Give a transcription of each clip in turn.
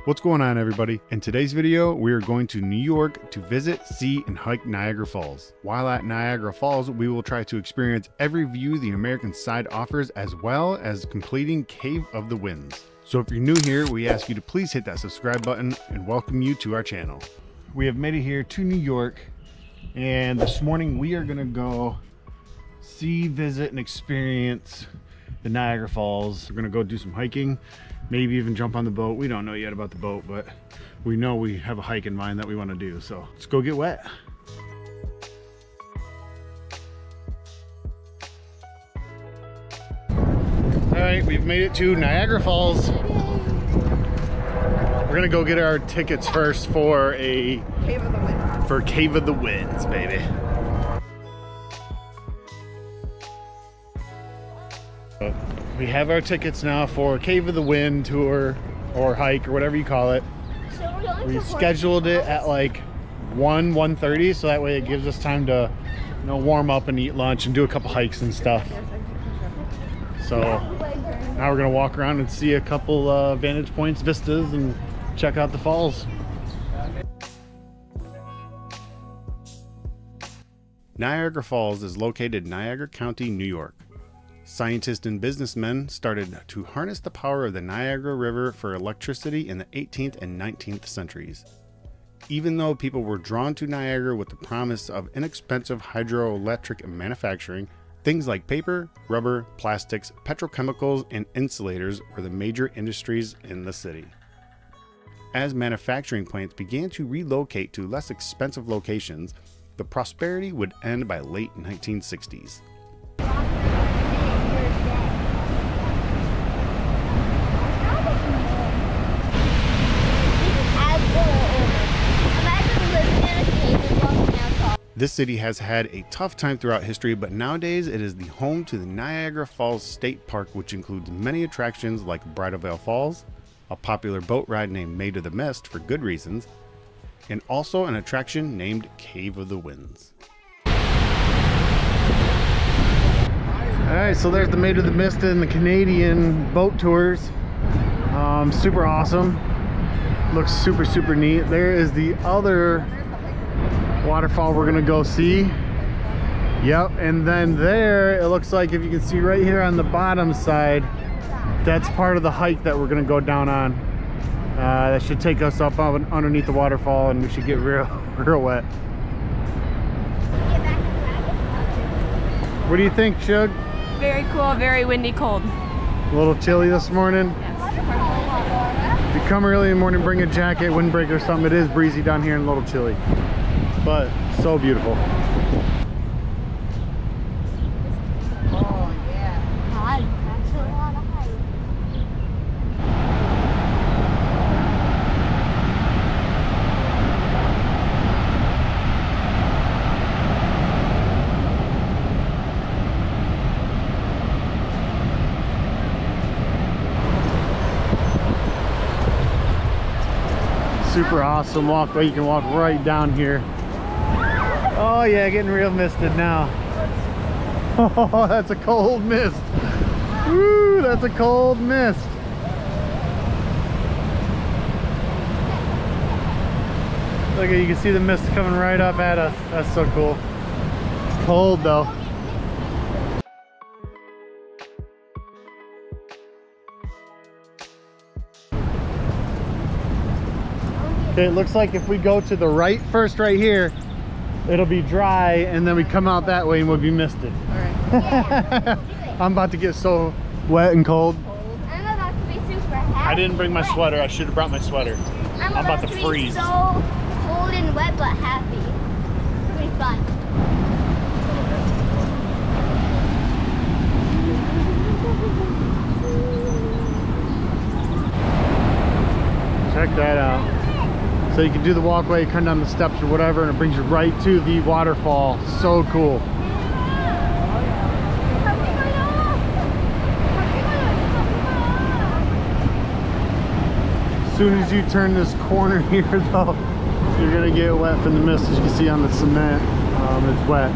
What's going on, everybody? In today's video, we are going to New York to visit, see, and hike Niagara Falls. While at Niagara Falls, we will try to experience every view the American side offers, as well as completing Cave of the Winds. So if you're new here, we ask you to please hit that subscribe button and welcome you to our channel. We have made it here to New York, and this morning we are gonna go see, visit, and experience the Niagara Falls. We're gonna go do some hiking, maybe even jump on the boat. We don't know yet about the boat, but we know we have a hike in mind that we want to do. So let's go get wet. All right, we've made it to Niagara Falls. We're gonna go get our tickets first for a Cave of the Winds, baby. We have our tickets now for Cave of the Wind tour or hike or whatever you call it. We scheduled it at like 1:30, so that way it gives us time to, you know, warm up and eat lunch and do a couple hikes and stuff. So now we're gonna walk around and see a couple vantage points, vistas, and check out the falls. Niagara Falls is located in Niagara County, New York. Scientists and businessmen started to harness the power of the Niagara River for electricity in the 18th and 19th centuries. Even though people were drawn to Niagara with the promise of inexpensive hydroelectric manufacturing, things like paper, rubber, plastics, petrochemicals, and insulators were the major industries in the city. As manufacturing plants began to relocate to less expensive locations, the prosperity would end by late 1960s. This city has had a tough time throughout history, but nowadays it is the home to the Niagara Falls State Park, which includes many attractions like Bridal Falls, a popular boat ride named Maid of the Mist for good reasons, and also an attraction named Cave of the Winds. Alright, so there's the Maid of the Mist and the Canadian boat tours. Super awesome. Looks super neat. There is the other waterfall we're gonna go see. Yep, and then there it looks like, if you can see right here on the bottom side, that's part of the hike that we're gonna go down on. That should take us up underneath the waterfall, and we should get real wet. What do you think, Shug? Very cool, very windy, cold. A little chilly this morning. Yes. If you come early in the morning, bring a jacket, windbreaker or something. It is breezy down here and a little chilly, but so beautiful. Oh yeah. God, that's a lot of height. Super awesome walkway. You can walk right down here. Oh yeah, getting real misted now. Oh, that's a cold mist. Woo, that's a cold mist. Look, you can see the mist coming right up at us. That's so cool. It's cold though. Okay, it looks like if we go to the right first right here, it'll be dry, and then we come out that way and we'll be misted. All right. Yeah, I'm about to get so wet and cold. I'm about to be super happy. I didn't bring my sweater. I should have brought my sweater. I'm about to freeze. Be so cold and wet but happy. It's gonna be fun. Check that out. So you can do the walkway, come down the steps or whatever, and it brings you right to the waterfall. So cool. As soon as you turn this corner here though, you're gonna get wet from the mist. As you can see on the cement, it's wet.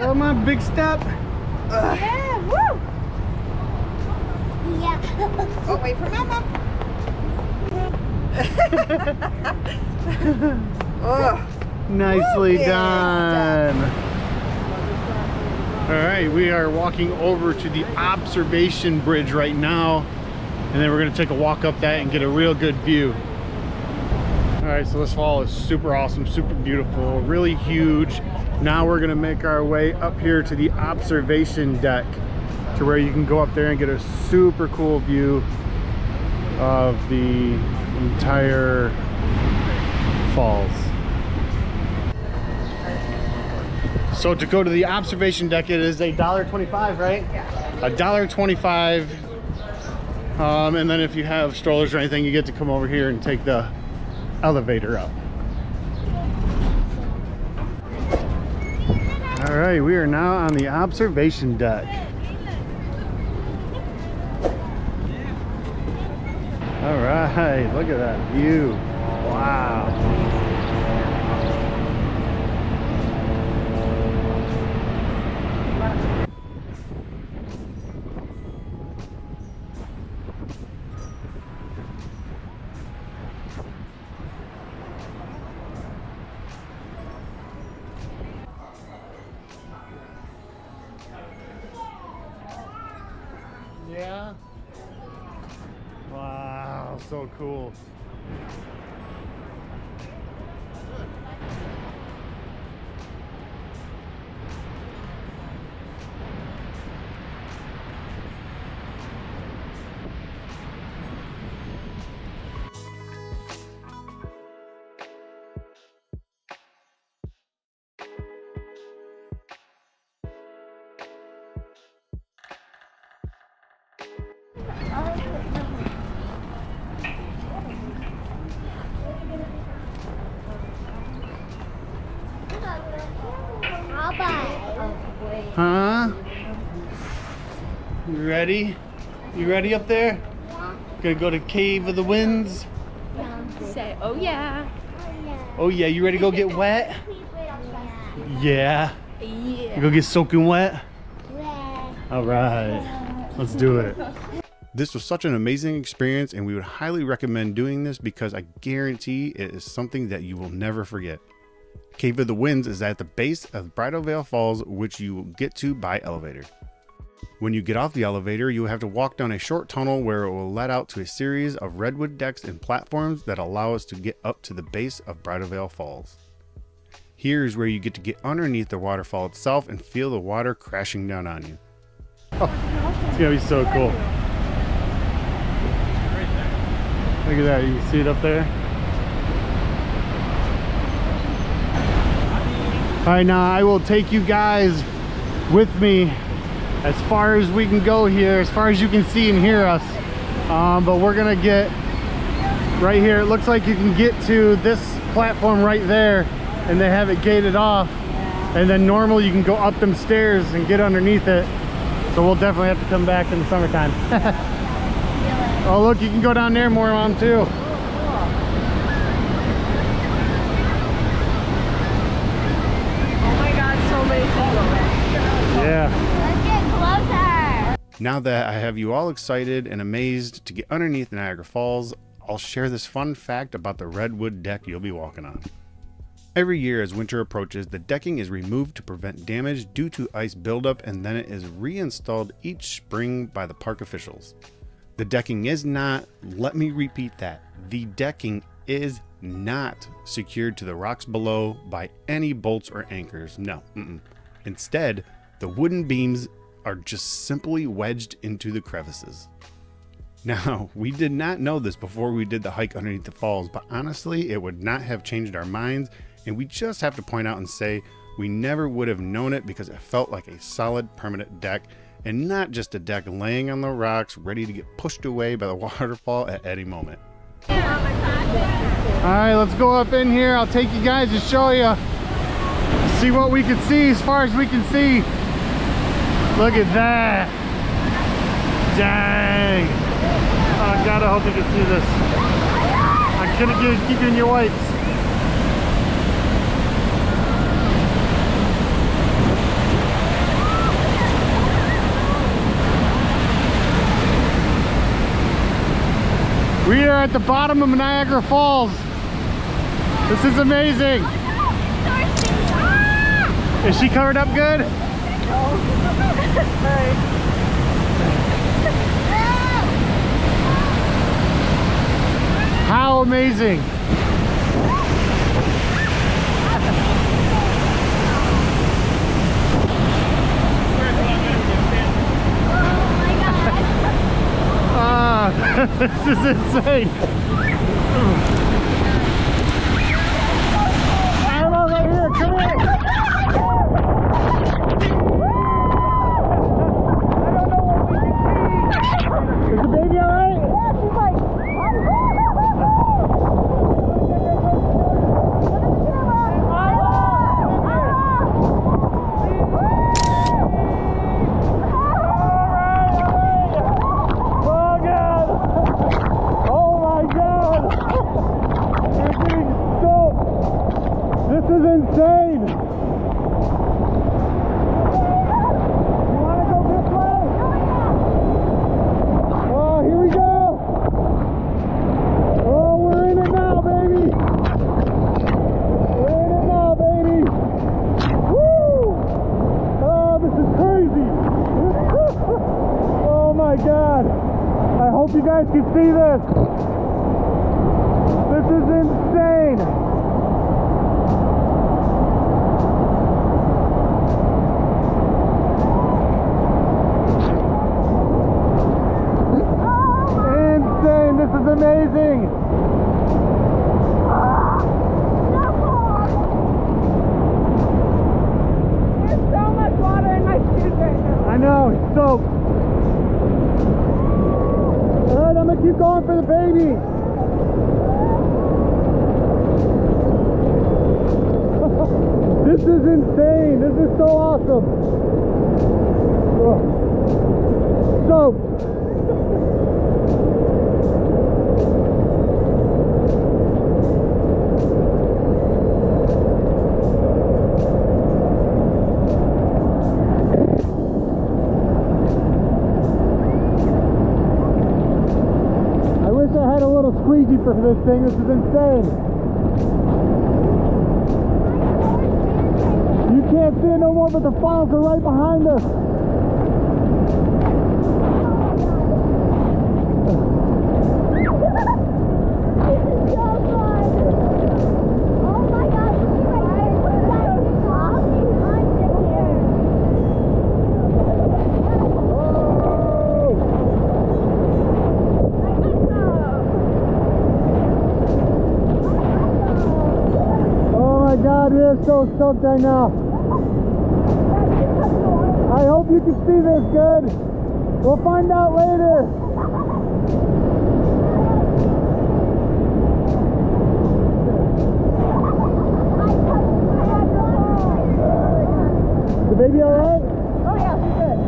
Come on, big step. Yeah, woo! Yeah. Oh, wait for Mama. Oh, Nicely yeah. done. All right, we are walking over to the observation bridge right now, and then we're gonna take a walk up that and get a real good view. All right, so this fall is super awesome, super beautiful, really huge. Now we're gonna make our way up here to the observation deck to where you can go up there and get a super cool view of the entire falls. So to go to the observation deck, it is $1.25, right? Yeah. $1.25. And then if you have strollers or anything, you get to come over here and take the elevator up. All right, we are now on the observation deck. All right, look at that view. Wow. Yeah. Wow, so cool. Huh? You ready? You ready up there? Yeah. Gonna go to Cave of the Winds? Say, oh yeah. Oh yeah, you ready to go get wet? Yeah. Yeah. You go get soaking wet? Yeah. All right, let's do it. This was such an amazing experience, and we would highly recommend doing this because I guarantee it is something that you will never forget. Cave of the Winds is at the base of Bridal Veil Falls, which you will get to by elevator. When you get off the elevator, you will have to walk down a short tunnel where it will let out to a series of redwood decks and platforms that allow us to get up to the base of Bridal Veil Falls. Here's where you get to get underneath the waterfall itself and feel the water crashing down on you. Oh, it's gonna be so cool. Look at that, you can see it up there. All right, now I will take you guys with me as far as we can go here, as far as you can see and hear us. But we're gonna get right here. It looks like you can get to this platform right there, and they have it gated off. And then normally you can go up them stairs and get underneath it. So we'll definitely have to come back in the summertime. Oh look, you can go down there more, Mom, too. Yeah. Let's get closer. Now that I have you all excited and amazed to get underneath Niagara Falls, I'll share this fun fact about the redwood deck you'll be walking on. Every year as winter approaches, the decking is removed to prevent damage due to ice buildup, and then it is reinstalled each spring by the park officials. The decking is not, let me repeat that, the decking is not secured to the rocks below by any bolts or anchors. No. Instead, the wooden beams are just simply wedged into the crevices. Now, we did not know this before we did the hike underneath the falls, but honestly, it would not have changed our minds, and we just have to point out and say we never would have known it because it felt like a solid permanent deck and not just a deck laying on the rocks ready to get pushed away by the waterfall at any moment. All right, let's go up in here. I'll take you guys to show you, see what we can see as far as we can see. Look at that. Dang. Oh God, I hope you can see this. I couldn't keep you in your wipes. at the bottom of Niagara Falls. This is amazing. Is she covered up good? How amazing. This is insane. I don't know, right here, come here. I don't know what we can see. Is the baby alright? Yeah, she's like, this is insane! You want to go this way? Oh, here we go! Oh, we're in it now, baby! We're in it now, baby! Woo! Oh, this is crazy! Oh my God! I hope you guys can see this! This is insane! This is amazing! There's so much water in my shoes right now. I know, it's soaked. Alright, I'm gonna keep going for the baby. This is insane. This is so awesome. Soaked. Squeegee for this thing. This is insane. You can't see it no more, but the falls are right behind us. This is so fun. Oh my God, look right there. God, we are so soaked right now. I hope you can see this good. We'll find out later. The baby alright? Oh yeah, she's good.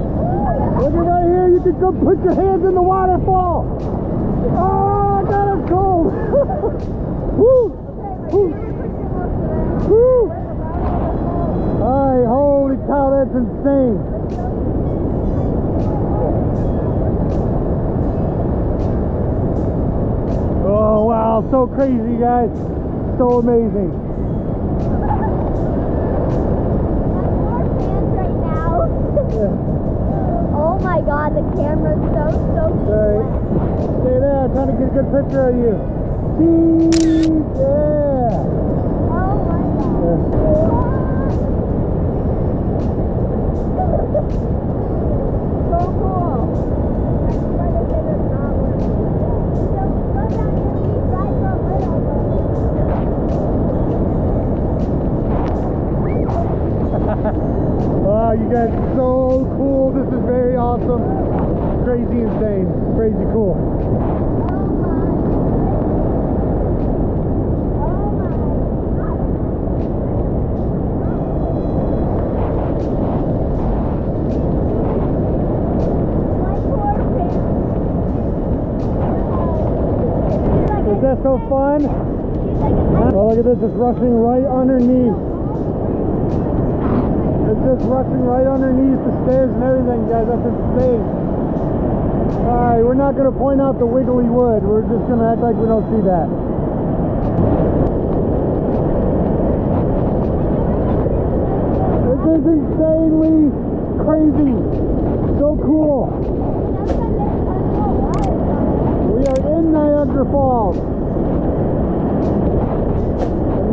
Look at right here, you can go put your hands in the waterfall. Oh, God, it's cold. Woo! Woo! Woo! Alright, holy cow, that's insane. Oh wow, so crazy, guys. So amazing. Oh my God, the camera's so Alright, stay there, I'm trying to get a good picture of you. Cheese, yeah. Oh my God. Yeah. So cool. Wow, you guys are so cool. This is very awesome. Crazy insane. Crazy cool. Is that so fun? Well, look at this. It's rushing right underneath. It's just rushing right underneath the stairs and everything, guys. That's insane. Alright, we're not going to point out the wiggly wood. We're just going to act like we don't see that. This is insanely crazy. So cool. We are in Niagara Falls.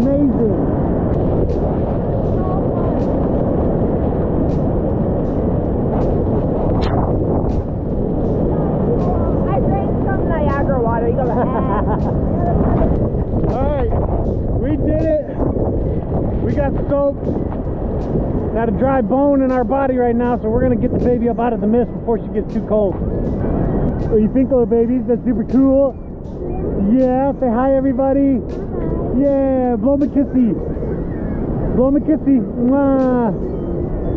Amazing. Alright, we did it. We got soaked. Got a dry bone in our body right now, so we're gonna get the baby up out of the mist before she gets too cold. What do you think, little babies? That's super cool. Yeah, say hi everybody. Yeah, blow me kissy. Blow me kissy. Mwah.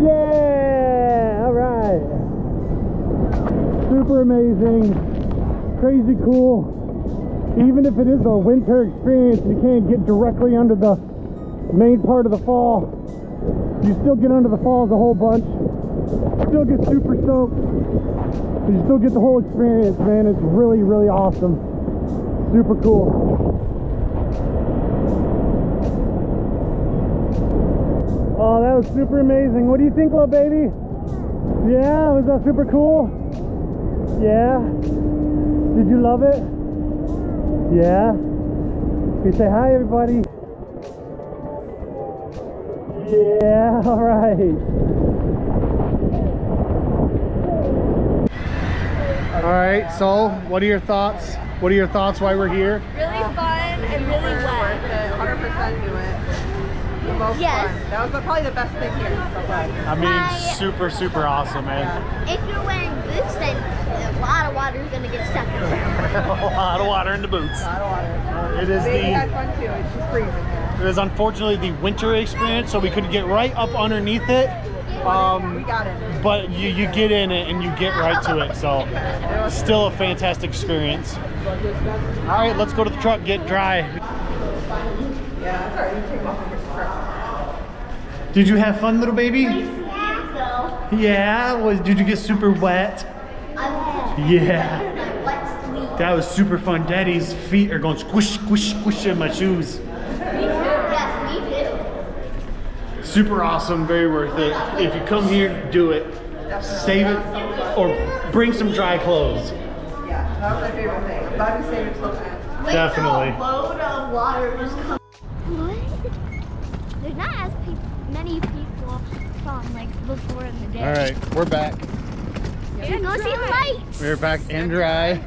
Yeah, alright. Super amazing. Crazy cool. Even if it is a winter experience, you can't get directly under the main part of the fall. You still get under the falls a whole bunch. Still get super soaked. You still get the whole experience, man. It's really, really awesome. Super cool. Oh, that was super amazing. What do you think, little baby? Yeah, was that super cool? Yeah. Did you love it? Yeah. You say hi, everybody. Yeah, all right. All right, so what are your thoughts? What are your thoughts while we're here? Really fun and really wet. 100% do it. The most Yes. fun. That was probably the best thing here so far. I mean, super, super awesome, man. If you're wearing boots, then a lot of water is going to get stuck in there. A lot of water in the boots. A lot of water. It is Baby had fun too. It's just freezing here. It is unfortunately the winter experience, so we couldn't get right up underneath it. We got it. But you get in it and you get right to it, so still a fantastic experience. All right, let's go to the truck, get dry. Yeah, that's alright. You can take off and get some prep. Did you have fun, little baby? Yeah, Yeah. Did you get super wet? Yeah. That was super fun. Daddy's feet are going squish, squish, squish in my shoes. Yes, me too. Super awesome, very worth it. If you come here, do it. Save it or bring some dry clothes. Yeah, that was my favorite thing. I'm glad we saved it so fast. Definitely. A load of water just comes. What? There's not as many people from like before in the day. All right, we're back. We're going to see the lights. We're back and dry.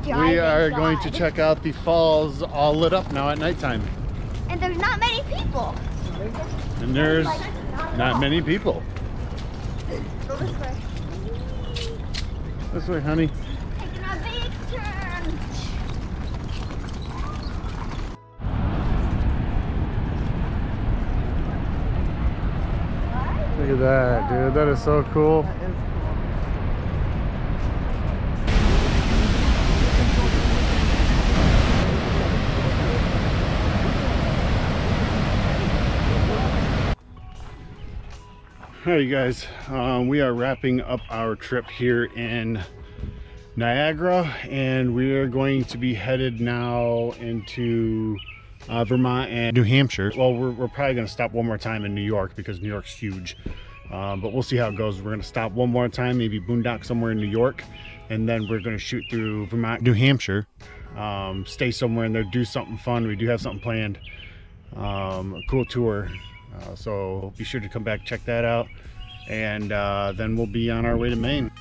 We are going to check out the falls all lit up now at nighttime. And there's not many people. And there's not many people. Go this way. This way, honey. Taking a big turn. Look at that, dude. That is so cool. All right, you guys, we are wrapping up our trip here in Niagara, and we are going to be headed now into Vermont and New Hampshire. Well, we're probably going to stop one more time in New York because New York's huge, but we'll see how it goes. We're going to stop one more time, maybe boondock somewhere in New York, and then we're going to shoot through Vermont, New Hampshire, stay somewhere in there, do something fun. We do have something planned, a cool tour. So be sure to come back, check that out, and then we'll be on our way to Maine.